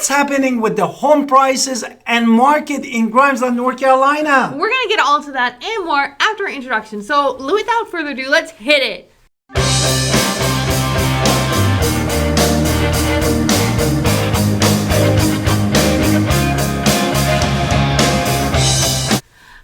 what's happening with the home prices and market in Grimesland, North Carolina. We're going to get all to that and more after our introduction. So without further ado, let's hit it.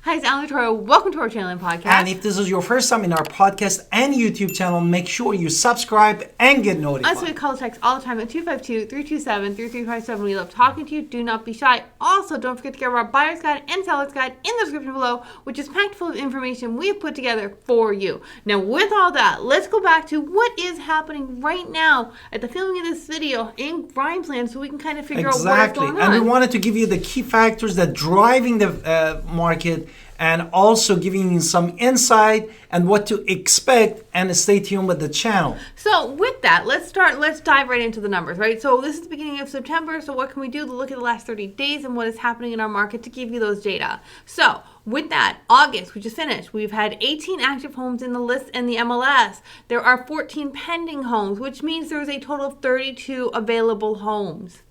Hi, it's Alan Victoria. Welcome to our channel and podcast. And if this is your first time in our podcast and YouTube channel, make sure you subscribe and get notified. Us, we call text all the time at 252-327-3357. We love talking to you. Do not be shy. Also, don't forget to get our buyer's guide and seller's guide in the description below, which is packed full of information we've put together for you. Now, with all that, let's go back to what is happening right now at the filming of this video in Grimesland so we can kind of figure out what's going on. And we wanted to give you the key factors that driving the market, and also giving you some insight and what to expect, and stay tuned with the channel. So with that, let's dive right into the numbers, right? So this is the beginning of September, so what can we do to look at the last 30 days and what is happening in our market to give you those data? So with that, August, we just finished. We've had 18 active homes in the list and the MLS. There are 14 pending homes, which means there's a total of 32 available homes.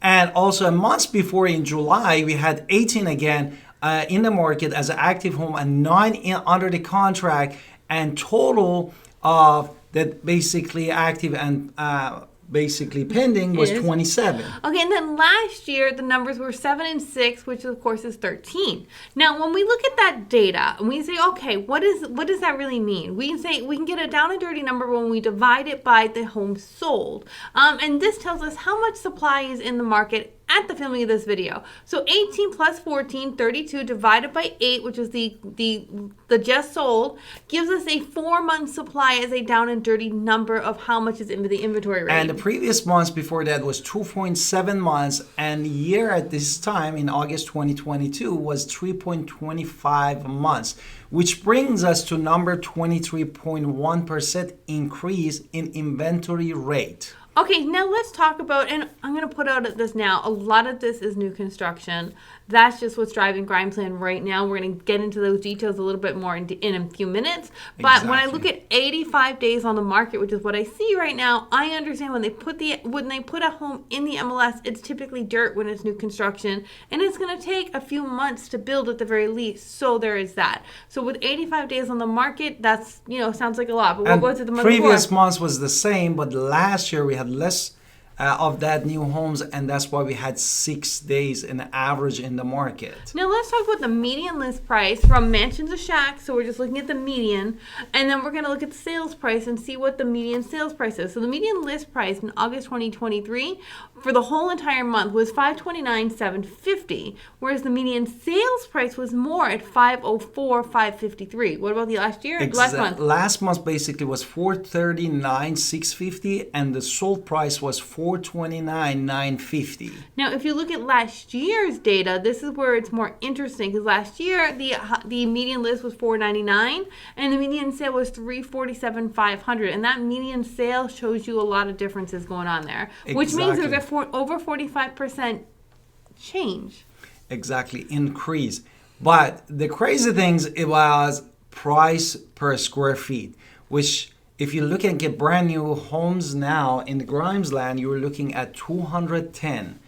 And also a month before in July, we had 18 again in the market as an active home and 9 under the contract, and total of that basically active and basically pending was 27. Okay, and then last year the numbers were 7 and 6, which of course is 13. Now, when we look at that data and we say, okay, what does that really mean? We can say we can get a down and dirty number when we divide it by the homes sold, and this tells us how much supply is in the market at the filming of this video. So 18 plus 14, 32 divided by 8, which is the just sold, gives us a 4-month supply as a down and dirty number of how much is into the inventory rate. And the previous months before that was 2.7 months, and year at this time in August 2022 was 3.25 months, which brings us to number 23.1% increase in inventory rate. Okay, now let's talk about, and I'm going to put out this now, a lot of this is new construction. That's just what's driving Grimesland right now. We're going to get into those details a little bit more in a few minutes. But when I look at 85 days on the market, which is what I see right now, I understand when they put a home in the MLS, it's typically dirt when it's new construction, and it's going to take a few months to build at the very least. So there is that. So with 85 days on the market, that's, sounds like a lot. But what was it the month before? Previous months was the same, but last year we had less of that new homes, and that's why we had 6 days in average in the market. Now let's talk about the median list price from mansion to shack. So we're just looking at the median, and then we're going to look at the sales price and see what the median sales price is. So the median list price in August 2023 for the whole entire month was $529,750, whereas the median sales price was more at $504,553. What about the last year? Last month? Last month basically was $439,650, and the sold price was $429,950. Now, if you look at last year's data, this is where it's more interesting, because last year the median list was $499, and the median sale was $347,500, and that median sale shows you a lot of differences going on there, which means there's over 45% change. Exactly, increase. But the crazy things, it was price per square feet, which if you look and get brand new homes now in the Grimesland, you're looking at $210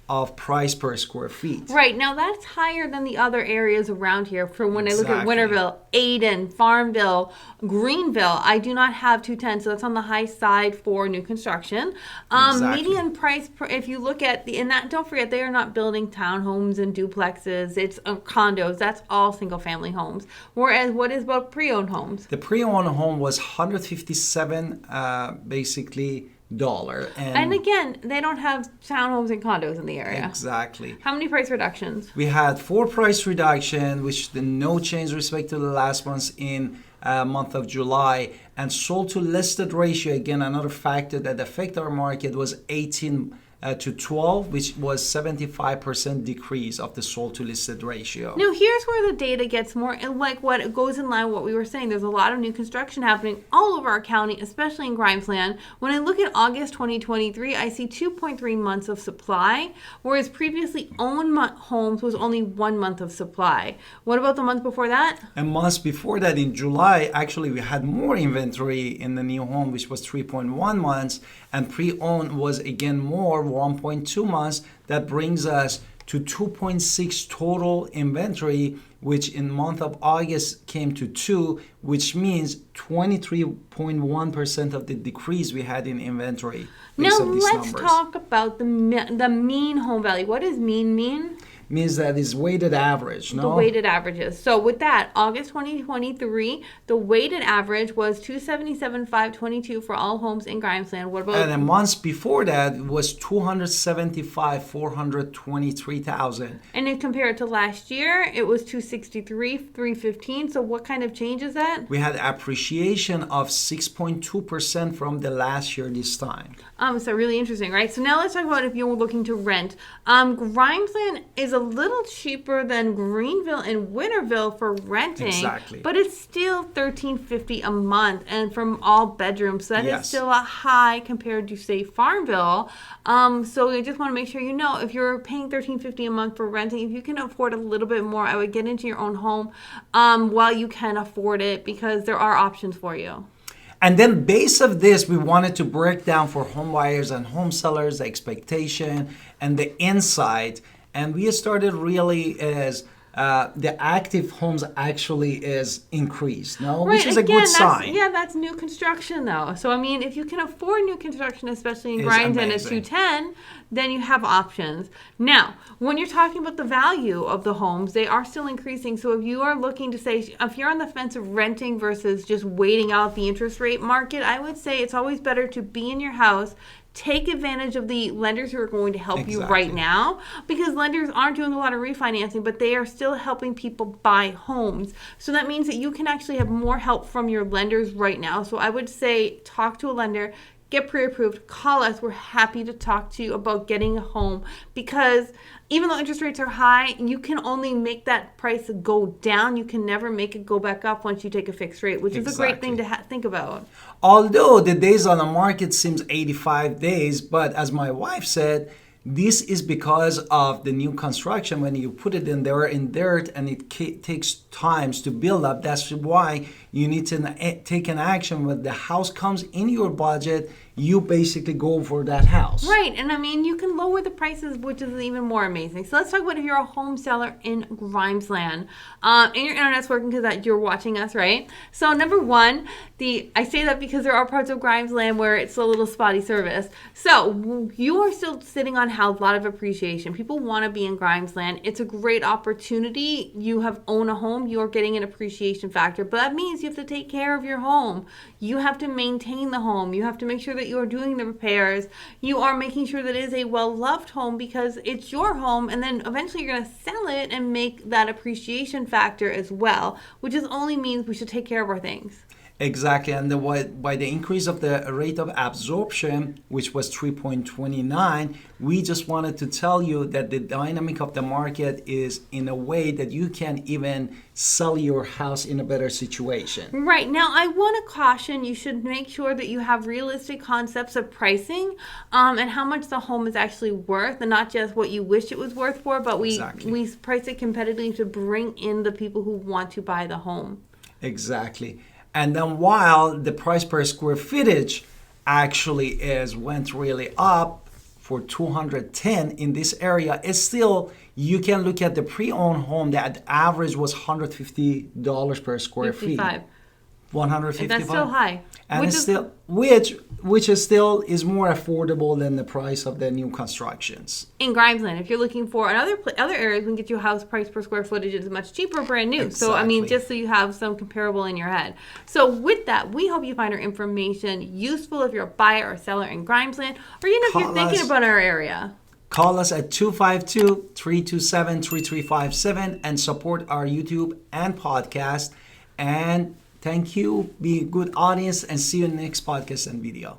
of price per square feet. Right. Now that's higher than the other areas around here. From when I look at Winterville, Ayden, Farmville, Greenville, I do not have 210, so that's on the high side for new construction. Median price, if you look at don't forget, they are not building townhomes and duplexes. It's condos. That's all single family homes. Whereas what is about pre-owned homes? The pre-owned home was $157 basically. And again, they don't have townhomes and condos in the area. Exactly. How many price reductions? We had 4 price reduction, which the no change respect to the last months in month of July, and sold to listed ratio, again another factor that affect our market, was 18 to 12, which was 75% decrease of the sold to listed ratio. Now here's where the data gets more, and like what it goes in line with what we were saying. There's a lot of new construction happening all over our county, especially in Grimesland. When I look at August 2023, I see 2.3 months of supply, whereas previously owned homes was only 1 month of supply. What about the month before that? And months before that, in July, actually we had more inventory in the new home, which was 3.1 months, and pre-owned was again more, 1.2 months. That brings us to 2.6 total inventory, which in month of August came to 2, which means 23.1% of the decrease we had in inventory. Now let's talk about the mean home value. What does mean mean? Means that is weighted average, no? The weighted averages. So with that, August 2023, the weighted average was 277,522 for all homes in Grimesland. What about? And the months before that was 275,423,000. And then compared to last year, it was 263,315. So what kind of change is that? We had appreciation of 6.2% from the last year this time. So really interesting, right? So now let's talk about if you're looking to rent. Grimesland is a little cheaper than Greenville and Winterville for renting. Exactly. But it's still $1,350 a month and from all bedrooms. So that is still a high compared to, say, Farmville. So I just want to make sure you know if you're paying $1,350 a month for renting, if you can afford a little bit more, I would get into your own home while you can afford it because there are options for you. And then based of this, we wanted to break down for home buyers and home sellers the expectation and the insight. And we started really as the active homes actually is increased, no? Right. Which is a good sign. Yeah, that's new construction though. So I mean, if you can afford new construction, especially in Grimesland at 210, then you have options. Now, when you're talking about the value of the homes, they are still increasing. So if you are looking to say, if you're on the fence of renting versus just waiting out the interest rate market, I would say it's always better to be in your house. Take advantage of the lenders who are going to help you right now because lenders aren't doing a lot of refinancing, but they are still helping people buy homes. So that means that you can actually have more help from your lenders right now. So I would say talk to a lender, get pre-approved, call us. We're happy to talk to you about getting a home because even though interest rates are high, you can only make that price go down. You can never make it go back up once you take a fixed rate, which is a great thing to think about. Although the days on the market seems 85 days, but as my wife said, this is because of the new construction. When you put it in there in dirt and it takes times to build up, that's why you need to take an action. When the house comes in your budget, you basically go for that house. Right, and I mean, you can lower the prices, which is even more amazing. So let's talk about if you're a home seller in Grimesland. And your internet's working because you're watching us, right? So number one, I say that because there are parts of Grimesland where it's a little spotty service. So you are still sitting on a lot of appreciation. People want to be in Grimesland. It's a great opportunity. You own a home, you're getting an appreciation factor. But that means you have to take care of your home. You have to maintain the home. You have to make sure that you are doing the repairs. You are making sure that it is a well-loved home because it's your home, and then eventually you're going to sell it and make that appreciation factor as well, which only means we should take care of our things. Exactly, and by the increase of the rate of absorption, which was 3.29, we just wanted to tell you that the dynamic of the market is in a way that you can even sell your house in a better situation. Right, now I want to caution, you should make sure that you have realistic concepts of pricing and how much the home is actually worth, and not just what you wish it was worth for, but we price it competitively to bring in the people who want to buy the home. Exactly. And then while the price per square footage actually went really up for 210 in this area, it's still, you can look at the pre-owned home that average was $150 per square 55. feet. 155. And that's still high. And it's still, which is still more affordable than the price of the new constructions. In Grimesland, if you're looking for other areas, we can get you a house price per square footage is much cheaper, brand new. Exactly. So I mean, just so you have some comparable in your head. So with that, we hope you find our information useful if you're a buyer or seller in Grimesland, or even if you're thinking about our area. Call us at 252-327-3357 and support our YouTube and podcast. And thank you. Be a good audience and see you in the next podcast and video.